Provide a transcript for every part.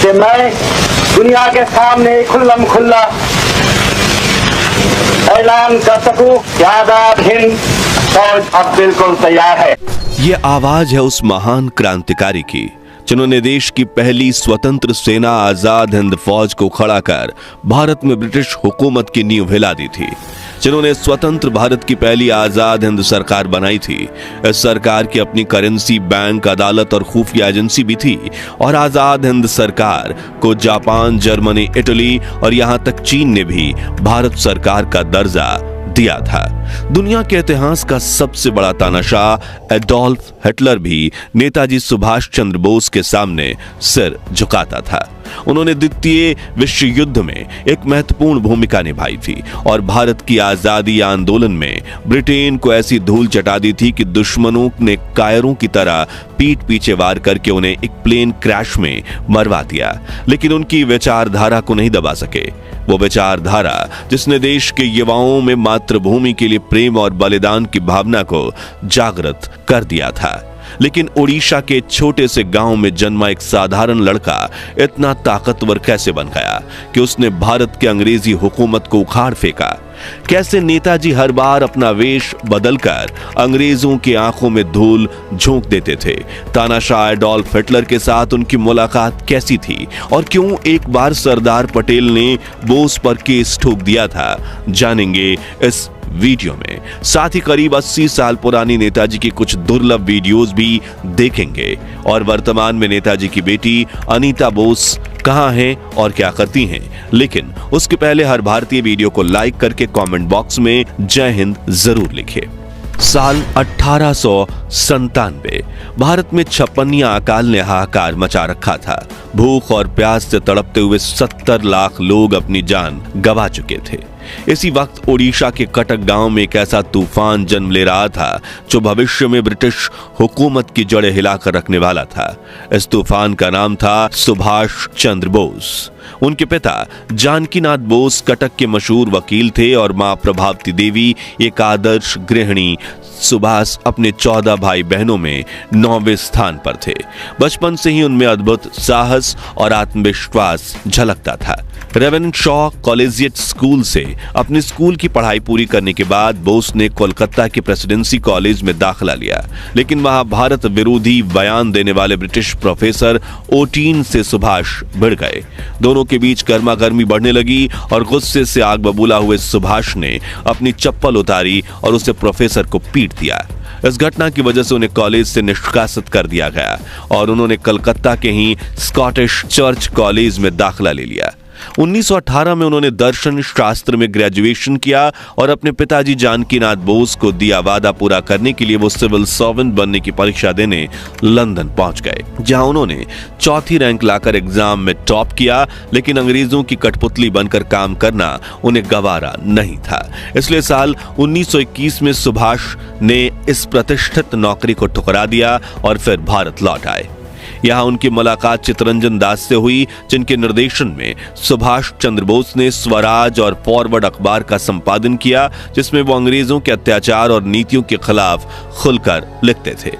कि मैं दुनिया के सामने खुल्लम खुल्ला ऐलान कर सकूं कि आजाद हिंद फौज अब बिल्कुल तैयार है। ये आवाज है उस महान क्रांतिकारी की जिन्होंने देश की पहली स्वतंत्र सेना आजाद हिंद फौज को खड़ा कर भारत में ब्रिटिश हुकूमत की नींव हिला दी थी, जिन्होंने स्वतंत्र भारत की पहली आजाद हिंद सरकार बनाई थी। इस सरकार की अपनी करेंसी, बैंक, अदालत और खुफिया एजेंसी भी थी और आजाद हिंद सरकार को जापान, जर्मनी, इटली और यहां तक चीन ने भी भारत सरकार का दर्जा दिया था। दुनिया के इतिहास का सबसे बड़ा तानाशाह एडोल्फ हिटलर भी नेताजी सुभाष चंद्र बोस के सामने सिर झुकाता था। उन्होंने द्वितीय विश्व युद्ध में एक महत्वपूर्ण भूमिका निभाई थी और भारत की आजादी आंदोलन में ब्रिटेन को ऐसी धूल चटा दी थी कि दुश्मनों ने कायरों की तरह पीठ पीछे वार करके उन्हें एक प्लेन क्रैश में मरवा दिया, लेकिन उनकी विचारधारा को नहीं दबा सके। वो विचारधारा जिसने देश के युवाओं में मातृभूमि के लिए प्रेम और बलिदान की भावना को जागृत कर दिया था। लेकिन ओडिशा के छोटे से गांव में जन्मा एक साधारण लड़का इतना ताकतवर कैसे बन गया कि उसने भारत के अंग्रेजी हुकूमत को उखाड़ फेंका? कैसे नेताजी हर बार अपना वेश बदलकर अंग्रेजों की आंखों में धूल झोंक देते थे? तानाशाह एडोल्फ हिटलर के साथ उनकी मुलाकात कैसी थी और क्यों एक बार सरदार पटेल ने बोस पर केस ठोक दिया था? जानेंगे इस वीडियो में। साथ ही करीब 80 साल पुरानी नेताजी की कुछ दुर्लभ वीडियोस भी देखेंगे और वर्तमान में नेताजी की बेटी अनीता बोस कहां हैं और क्या करती हैं। लेकिन उसके पहले हर भारतीय वीडियो को लाइक करके कमेंट बॉक्स में जय हिंद जरूर लिखे। साल 1897 भारत में 56 अकाल ने हाहाकार मचा रखा था। भूख और प्यास से तड़पते हुए 70 लाख लोग अपनी जान गंवा चुके थे। इसी वक्त ओडिशा के कटक गांव में एक ऐसा तूफान जन्म ले रहा था जो भविष्य में ब्रिटिश हुकूमत की जड़ें हिलाकर रखने वाला था। इस तूफान का नाम था सुभाष चंद्र बोस। उनके पिता जानकीनाथ बोस कटक के मशहूर वकील थे और मां प्रभावती देवी एक आदर्श गृहिणी। सुभाष अपने 14 भाई बहनों में 9वें स्थान पर थे। बचपन से ही उनमें अद्भुत साहस और आत्मविश्वास झलकता था। रेवेन शॉ कॉलेजिएट स्कूल से अपनी स्कूल की पढ़ाई पूरी करने के बाद बोस ने कोलकाता के प्रेसिडेंसी कॉलेज में दाखिला लिया, लेकिन वहां भारत विरोधी बयान देने वाले ब्रिटिश प्रोफेसर ओटीन से सुभाष भिड़ गए। दोनों के बीच गर्मा गर्मी बढ़ने लगी और गुस्से से आग बबूला हुए सुभाष ने अपनी चप्पल उतारी और उसे प्रोफेसर को पीट दिया। इस घटना की वजह से उन्हें कॉलेज से निष्कासित कर दिया गया और उन्होंने कलकत्ता के ही स्कॉटिश चर्च कॉलेज में दाखिला ले लिया। 1918 में उन्होंने दर्शन शास्त्र में ग्रेजुएशन किया और अपने पिताजी जानकीनाथ बोस को दिया वादा पूरा करने के लिए वो सिविल सर्वेंट बनने की परीक्षा देने लंदन पहुंच गए, जहां उन्होंने 4थी रैंक लाकर एग्जाम में टॉप किया। लेकिन अंग्रेजों की कठपुतली बनकर काम करना उन्हें गवारा नहीं था, इसलिए साल 1921 में सुभाष ने इस प्रतिष्ठित नौकरी को ठुकरा दिया और फिर भारत लौट आए। यहां उनकी मुलाकात चित्तरंजन दास से हुई, जिनके निर्देशन में सुभाष चंद्र बोस ने स्वराज और फॉरवर्ड अखबार का संपादन किया, जिसमें वो अंग्रेजों के अत्याचार और नीतियों के खिलाफ खुलकर लिखते थे।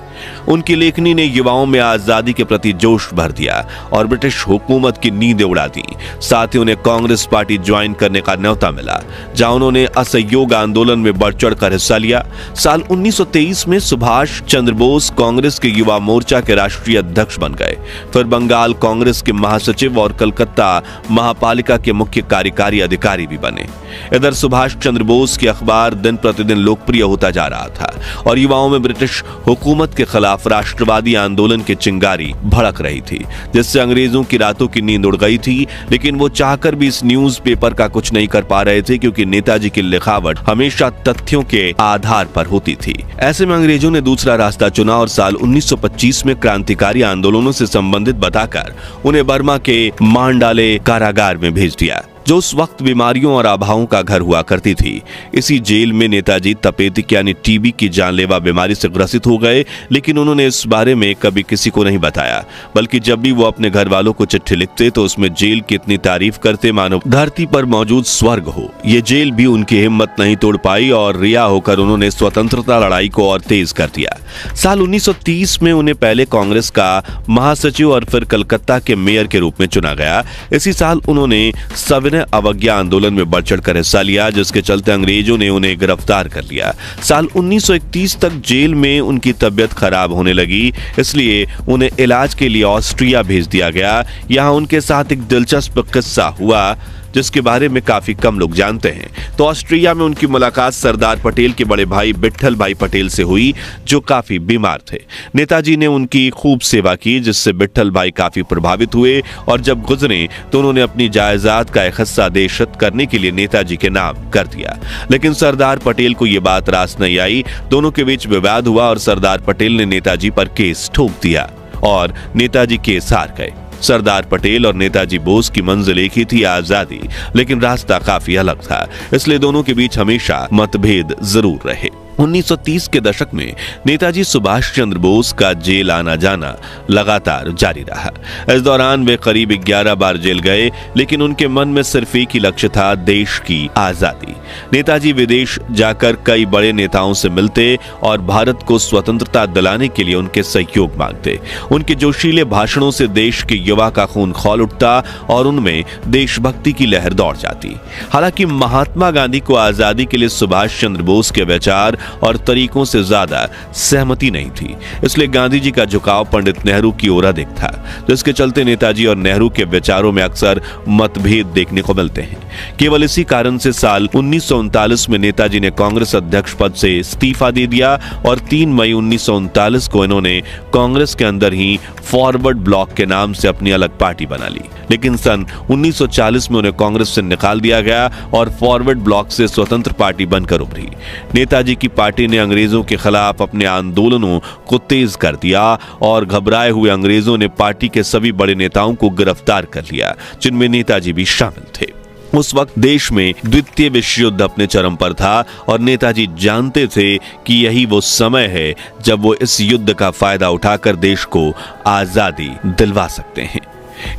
उनकी लेखनी ने युवाओं में आजादी के प्रति जोश भर दिया और ब्रिटिश हुकूमत की नींदें उड़ा दी। साथ ही उन्हें कांग्रेस पार्टी ज्वाइन करने का न्योता मिला, जहां उन्होंने असहयोग आंदोलन में बढ़ चढ़कर हिस्सा लिया। साल 1923 में सुभाष चंद्र बोस कांग्रेस के युवा मोर्चा के राष्ट्रीय अध्यक्ष बन गए। फिर बंगाल कांग्रेस के महासचिव और कलकत्ता महापालिका के मुख्य कार्यकारी अधिकारी भी बने। इधर सुभाष चंद्र बोस की अखबार दिन प्रतिदिन लोकप्रिय होता जा रहा था और युवाओं में ब्रिटिश हुकूमत के खिलाफ राष्ट्रवादी आंदोलन की चिंगारी भड़क रही थी, जिससे अंग्रेजों की रातों की नींद उड़ गई थी। लेकिन वो चाहकर भी इस न्यूज़पेपर का कुछ नहीं कर पा रहे थे, क्योंकि नेताजी की लिखावट हमेशा तथ्यों के आधार पर होती थी। ऐसे में अंग्रेजों ने दूसरा रास्ता चुना और साल 1925 में क्रांतिकारी आंदोलनों से संबंधित बताकर उन्हें बर्मा के मांडाले कारागार में भेज दिया, जो उस वक्त बीमारियों और आभाओं का घर हुआ करती थी। इसी जेल में नेताजी तपेदिक यानी टीबी की जानलेवा बीमारी से ग्रसित हो गए, लेकिन उन्होंने इस बारे में कभी किसी को नहीं बताया, बल्कि जब भी वो अपने घर वालों को चिट्ठी लिखते तो उसमें जेल की इतनी तारीफ करते मानो धरती पर मौजूद स्वर्ग हो। ये जेल भी उनकी हिम्मत नहीं तोड़ पाई और रिहा होकर उन्होंने स्वतंत्रता लड़ाई को और तेज कर दिया। साल 1930 में उन्हें पहले कांग्रेस का महासचिव और फिर कलकत्ता के मेयर के रूप में चुना गया। इसी साल उन्होंने सविनय अवज्ञा आंदोलन में बढ़ चढ़कर हिस्सा लिया, जिसके चलते अंग्रेजों ने उन्हें गिरफ्तार कर लिया। साल 1931 तक जेल में उनकी तबीयत खराब होने लगी, इसलिए उन्हें इलाज के लिए ऑस्ट्रिया भेज दिया गया। यहाँ उनके साथ एक दिलचस्प किस्सा हुआ जिसके बारे में काफी कम लोग जानते हैं। तो ऑस्ट्रिया में उनकी मुलाकात सरदार पटेल के बड़े भाई विट्ठल भाई पटेल से हुई, जो काफी बीमार थे। नेताजी ने उनकी खूब सेवा की, जिससे विट्ठल भाई काफी प्रभावित हुए और जब गुजरे तो उन्होंने अपनी जायदाद का एक हिस्सा देशहित करने के लिए नेताजी के नाम कर दिया। लेकिन सरदार पटेल को यह बात रास नहीं आई। दोनों के बीच विवाद हुआ और सरदार पटेल ने नेताजी पर केस ठोक दिया और नेताजी केस हार गए। सरदार पटेल और नेताजी बोस की मंजिल एक ही थी, आजादी, लेकिन रास्ता काफी अलग था। इसलिए दोनों के बीच हमेशा मतभेद जरूर रहे। 1930 के दशक में नेताजी सुभाष चंद्र बोस का जेल आना जाना लगातार जारी रहा। इस दौरान वे करीब 11 बार जेल गए, लेकिन उनके मन में सिर्फ एक ही लक्ष्य था, देश की आजादी। नेताजी विदेश जाकर कई बड़े नेताओं से मिलते और भारत को स्वतंत्रता दिलाने के लिए उनके सहयोग मांगते। उनके जोशीले भाषणों से देश के युवा का खून खौल उठता और उनमें देशभक्ति की लहर दौड़ जाती। हालांकि महात्मा गांधी को आजादी के लिए सुभाष चंद्र बोस के विचार और तरीकों से ज्यादा सहमति नहीं थी, इसलिए गांधी जी का झुकाव पंडित नेहरू की ओर अधिक था, जिसके चलते नेताजी और नेहरू के विचारों में अक्सर मतभेद देखने को मिलते हैं। केवल इसी कारण से साल 1939 में नेताजी ने कांग्रेस अध्यक्ष पद से इस्तीफा दे दिया और 3 मई 1939 को इन्होंने कांग्रेस के अंदर ही फॉरवर्ड ब्लॉक के नाम से अपनी अलग पार्टी बना ली। लेकिन सन 1940 में उन्हें कांग्रेस से निकाल दिया गया और फॉरवर्ड ब्लॉक से स्वतंत्र पार्टी बनकर उभरी। नेताजी की पार्टी ने अंग्रेजों के खिलाफ अपने आंदोलनों को तेज कर दिया और घबराए हुए अंग्रेजों ने पार्टी के सभी बड़े नेताओं को गिरफ्तार कर लिया, जिनमें नेताजी भी शामिल थे। उस वक्त देश में द्वितीय विश्व युद्ध अपने चरम पर था और नेताजी जानते थे कि यही वो समय है जब वो इस युद्ध का फायदा उठाकर देश को आजादी दिलवा सकते हैं।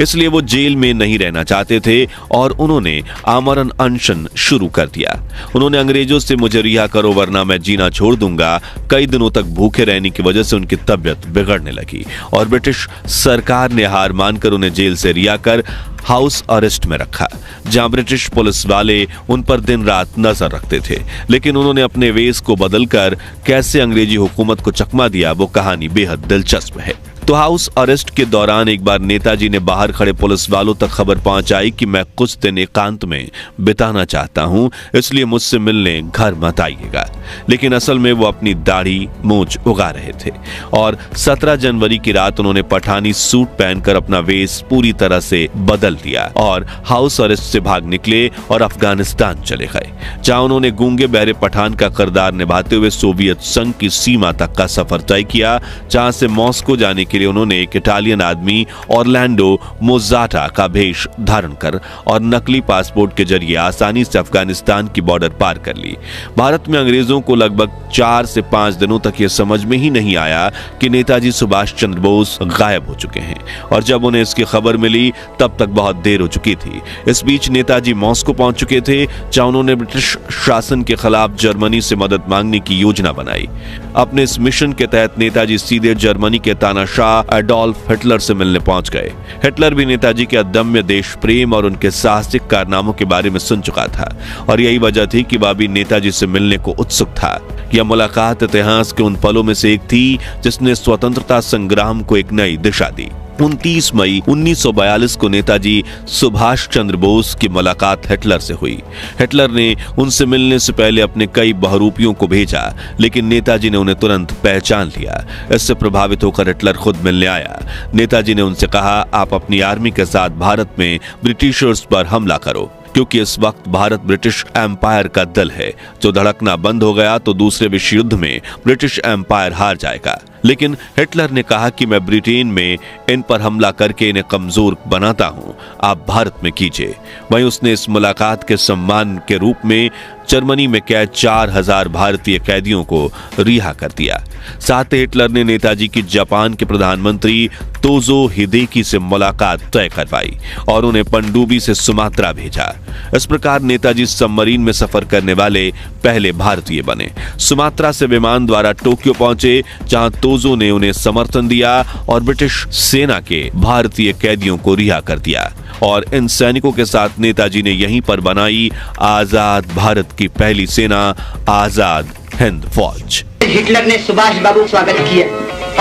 इसलिए वो जेल में नहीं रहना चाहते थे और उन्होंने आमरण अनशन शुरू कर दिया। उन्होंने अंग्रेजों से मुझे रिहा करो वरना मैं जीना छोड़ दूंगा। कई दिनों तक भूखे रहने की वजह से उनकी तबीयत बिगड़ने लगी और ब्रिटिश सरकार ने हार मानकर उन्हें जेल से रिहा कर हाउस अरेस्ट में रखा, जहां ब्रिटिश पुलिस वाले उन पर दिन रात नजर रखते थे। लेकिन उन्होंने अपने वेश को बदलकर कैसे अंग्रेजी हुकूमत को चकमा दिया, वो कहानी बेहद दिलचस्प है। तो हाउस अरेस्ट के दौरान एक बार नेताजी ने बाहर खड़े पुलिस वालों तक खबर पहुंचाई कि मैं कुछ दिन एकांत में बिताना चाहता हूं, इसलिए मुझसे मिलने घर मत आइएगा। लेकिन असल में वो अपनी दाढ़ी मूंछ उगा रहे थे और 17 जनवरी की रात उन्होंने पठानी सूट पहनकर अपना वेश पूरी तरह से बदल दिया और हाउस अरेस्ट से भाग निकले और अफगानिस्तान चले गए, जहां उन्होंने गूंगे बहरे पठान का किरदार निभाते हुए सोवियत संघ की सीमा तक का सफर तय किया, जहां से मॉस्को जाने के लिए उन्होंने एक इटालियन आदमी ऑरलैंडो मोज़ाटा का भेष धारण कर और नकली पासपोर्ट के जरिए आसानी से अफगानिस्तान की बॉर्डर पार कर ली। भारत में अंग्रेजों को लगभग 4 से 5 दिनों तक यह समझ में ही नहीं आया कि नेताजी सुभाष चंद्र बोस गायब हो चुके हैं और जब उन्हें इसकी खबर मिली तब तक बहुत देर हो चुकी थी। इस बीच नेताजी मॉस्को पहुंच चुके थे, जहां उन्होंने ब्रिटिश शासन के खिलाफ जर्मनी से मदद मांगने की योजना बनाई। अपने इस मिशन के तहत नेताजी सीधे जर्मनी के तानाशाह एडोल्फ हिटलर से मिलने पहुंच गए। हिटलर भी नेताजी के अदम्य देश प्रेम और उनके साहसिक कारनामों के बारे में सुन चुका था और यही वजह थी कि वह भी नेताजी से मिलने को उत्सुक था। यह मुलाकात इतिहास के उन पलों में से एक थी जिसने स्वतंत्रता संग्राम को एक नई दिशा दी। 29 मई 1942 को नेताजी सुभाष चंद्र बोस की मुलाकात हिटलर से हुई। हिटलर ने उनसे मिलने से पहले अपने कई बहुरूपियों को भेजा, लेकिन नेताजी ने उन्हें तुरंत पहचान लिया। इससे प्रभावित होकर हिटलर खुद मिलने आया। नेताजी ने उनसे कहा, आप अपनी आर्मी के साथ भारत में ब्रिटिशर्स पर हमला करो, क्योंकि इस वक्त भारत ब्रिटिश एम्पायर का दल है। जो धड़कना बंद हो गया तो दूसरे विश्व युद्ध में ब्रिटिश एम्पायर हार जाएगा। लेकिन हिटलर ने कहा कि मैं ब्रिटेन में इन पर हमला करके इन्हें कमजोर बनाता हूं, आप भारत में कीजिए। वहीं उसने इस मुलाकात के सम्मान के रूप में जर्मनी में कैद 4000 भारतीय कैदियों को रिहा कर दिया। साथ ही हिटलर ने नेताजी की जापान के प्रधानमंत्री तोजो हिदेकी से मुलाकात तय करवाई और उन्हें पनडुब्बी से सुमात्रा भेजा। इस प्रकार नेताजी सबमरीन में सफर करने वाले पहले भारतीय बने। सुमात्रा से विमान द्वारा टोक्यो पहुंचे, जहां तोजो ने उन्हें समर्थन दिया और ब्रिटिश सेना के भारतीय कैदियों को रिहा कर दिया और इन सैनिकों के साथ नेताजी ने यहीं पर बनाई आजाद भारत की पहली सेना, आजाद हिंद फौज। हिटलर ने सुभाष बाबू का स्वागत किया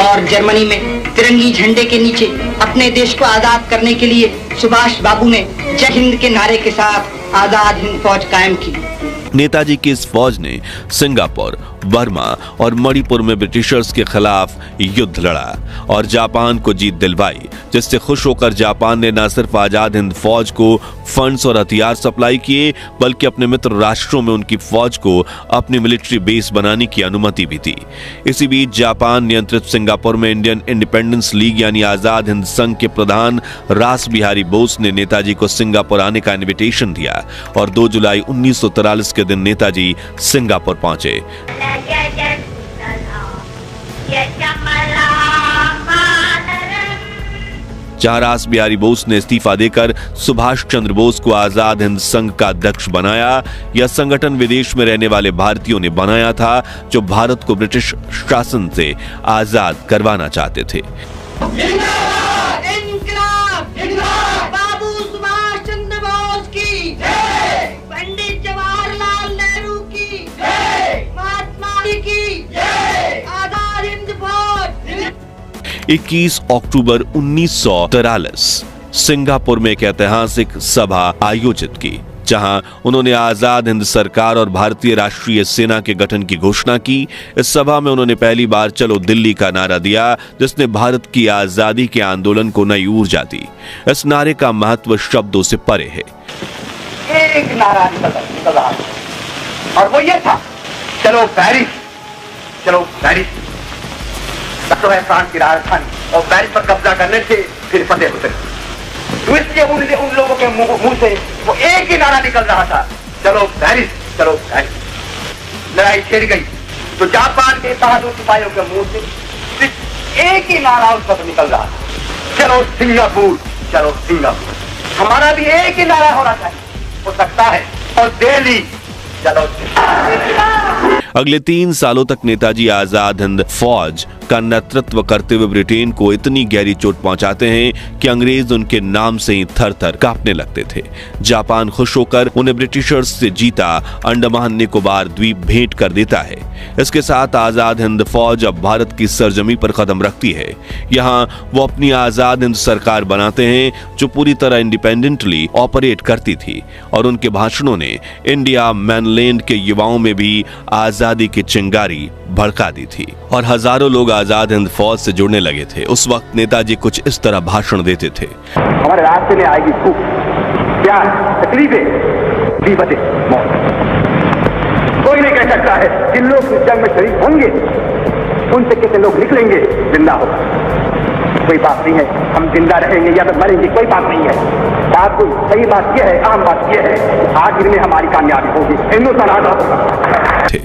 और जर्मनी में तिरंगी झंडे के नीचे अपने देश को आजाद करने के लिए सुभाष बाबू ने जय हिंद के नारे के साथ आजाद हिंद फौज कायम की। नेताजी की इस फौज ने सिंगापुर, बर्मा और मणिपुर में ब्रिटिशर्स के खिलाफ युद्ध लड़ा और जापान को जीत दिलवाई, जिससे खुश होकर जापान ने न सिर्फ आजाद हिंद फौज को फंड्स और हथियार सप्लाई किए, बल्कि अपने मित्र राष्ट्रों में उनकी फौज को अपनी मिलिट्री बेस बनाने की अनुमति भी दी। इसी बीच जापान नियंत्रित सिंगापुर में इंडियन इंडिपेंडेंस लीग यानी आजाद हिंद संघ के प्रधान रास बिहारी बोस ने नेताजी को सिंगापुर आने का इनविटेशन दिया और 2 जुलाई 1943 के दिन नेताजी सिंगापुर पहुंचे। जहां रास बिहारी बोस ने इस्तीफा देकर सुभाष चंद्र बोस को आजाद हिंद संघ का अध्यक्ष बनाया। यह संगठन विदेश में रहने वाले भारतीयों ने बनाया था, जो भारत को ब्रिटिश शासन से आजाद करवाना चाहते थे। बाबू सुभाष चंद्र बोस की जय, पंडित जवाहरलाल नेहरू की जय, महात्मा गांधी की जय, आजाद हिंद फौज। 21 अक्टूबर 1943 सिंगापुर में एक ऐतिहासिक सभा आयोजित की, जहां उन्होंने आजाद हिंद सरकार और भारतीय राष्ट्रीय सेना के गठन की घोषणा की। इस सभा में उन्होंने पहली बार चलो दिल्ली का नारा दिया, जिसने भारत की आजादी के आंदोलन को नई ऊर्जा दी। इस नारे का महत्व शब्दों से परे है। एक नारा निकल रहा और वो ये था, चलो पेरिस, चलो पेरिस। तो है फ्रांस की राजधानी और पेरिस पर कब्जा करने से फिर फतेह होते। तो इसलिए उन लोगों के मुंह से वो एक ही नारा निकल रहा था, चलो पेरिस, चलो पेरिस। लड़ाई छिड़ गई तो जापान के बहादुर सिपाहियों के मुंह से सिर्फ एक ही नारा उस पर निकल रहा था, चलो सिंगापुर, चलो सिंगापुर। हमारा भी एक ही नारा होना चाहिए, हो सकता है, और दिल्ली, चलो। अगले 3 सालों तक नेताजी आजाद हिंद फौज का नेतृत्व करते हुए ब्रिटेन को इतनी गहरी चोट पहुंचाते हैं कि अंग्रेज उनके नाम से ही थर-थर कांपने लगते थे। जापान खुश होकर उन्हें ब्रिटिशर्स से जीता अंडमान निकोबार द्वीप भेंट कर देता है। इसके साथ आजाद हिंद फौज अब भारत की सरजमी पर कदम रखती है। यहाँ वो अपनी आजाद हिंद सरकार बनाते हैं, जो पूरी तरह इंडिपेंडेंटली ऑपरेट करती थी, और उनके भाषणों ने इंडिया मैनलैंड के युवाओं में भी आजादी की चिंगारी भड़का दी थी और हजारों लोग आजाद हिंद फौज से जुड़ने लगे थे। उस वक्त नेताजी कुछ इस तरह भाषण देते थे। हमारे रास्ते में आएगी भूख, प्यास, तकलीफें, विपदें, मौत। कोई नहीं कह सकता है जिन लोग इस जंग में शरीक होंगे उनसे कितने लोग निकलेंगे जिंदा होगा। कोई बात नहीं है हम जिंदा रहेंगे या तो मरेंगे, कोई बात नहीं है। बात कोई सही बात यह है, आम बात यह है, आखिर में हमारी कामयाबी होगी, हिंदुस्तान आजाद होगा। थे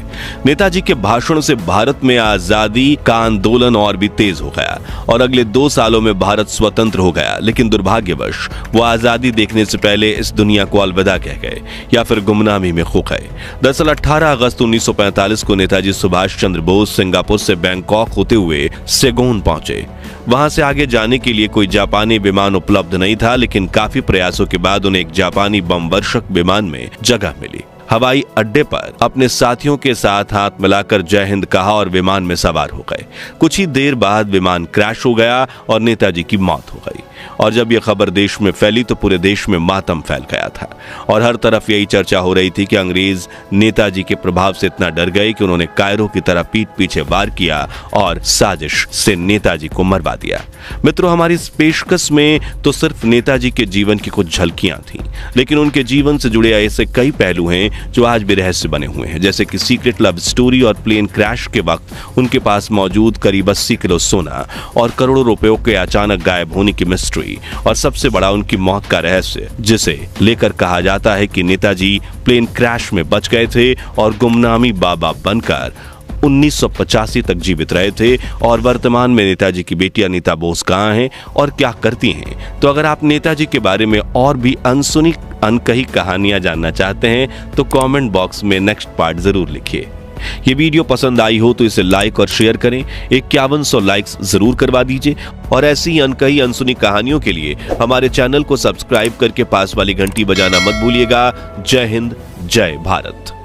नेताजी के भाषणों से भारत में आजादी का आंदोलन और भी तेज हो गया और अगले 2 सालों में भारत स्वतंत्र हो गया। लेकिन दुर्भाग्यवश वो आजादी देखने से पहले इस दुनिया को अलविदा कह गए या फिर गुमनामी में खो गए। दरअसल 18 अगस्त 1945 को नेताजी सुभाष चंद्र बोस सिंगापुर से बैंकॉक होते हुए सेगोन पहुंचे। वहां से आगे जाने के लिए कोई जापानी विमान उपलब्ध नहीं था, लेकिन काफी प्रयासों के बाद उन्हें एक जापानी बम वर्षक विमान में जगह मिली। हवाई अड्डे पर अपने साथियों के साथ हाथ मिलाकर जय हिंद कहा और विमान में सवार हो गए। कुछ ही देर बाद विमान क्रैश हो गया और नेताजी की मौत हो गई। और जब यह खबर देश में फैली तो पूरे देश में मातम फैल गया था और हर तरफ यही चर्चा हो रही थी कि अंग्रेज नेताजी के प्रभाव से इतना डर गए कि उन्होंने कायरो की तरह पीठ पीछे वार किया और साजिश से नेताजी को मरवा दिया। मित्रों, हमारी इस पेशकश में तो सिर्फ नेताजी के जीवन की कुछ झलकियां थीं, लेकिन उनके जीवन से जुड़े ऐसे कई पहलू हैं जो आज भी रहस्य बने हुए हैं, जैसे कि सीक्रेट लव स्टोरी और प्लेन क्रैश के वक्त उनके पास मौजूद करीब 80 किलो सोना और करोड़ों रुपयों के अचानक गायब होने की मिस्ट्री, और सबसे बड़ा उनकी मौत का रहस्य, जिसे लेकर कहा जाता है कि नेताजी प्लेन क्रैश में बच गए थे और गुमनामी बाबा बनकर 1985 तक जीवित रहे थे। और वर्तमान में नेताजी की बेटी अनीता बोस कहाँ हैं और क्या करती हैं? तो अगर आप नेताजी के बारे में और भी अनसुनी अनकही कहानियां जानना चाहते हैं तो कमेंट बॉक्स में नेक्स्ट पार्ट जरूर लिखिए। ये वीडियो पसंद आई हो तो इसे लाइक और शेयर करें। 5100 लाइक्स जरूर करवा दीजिए और ऐसी ही अनकही अनसुनी कहानियों के लिए हमारे चैनल को सब्सक्राइब करके पास वाली घंटी बजाना मत भूलिएगा। जय हिंद, जय भारत।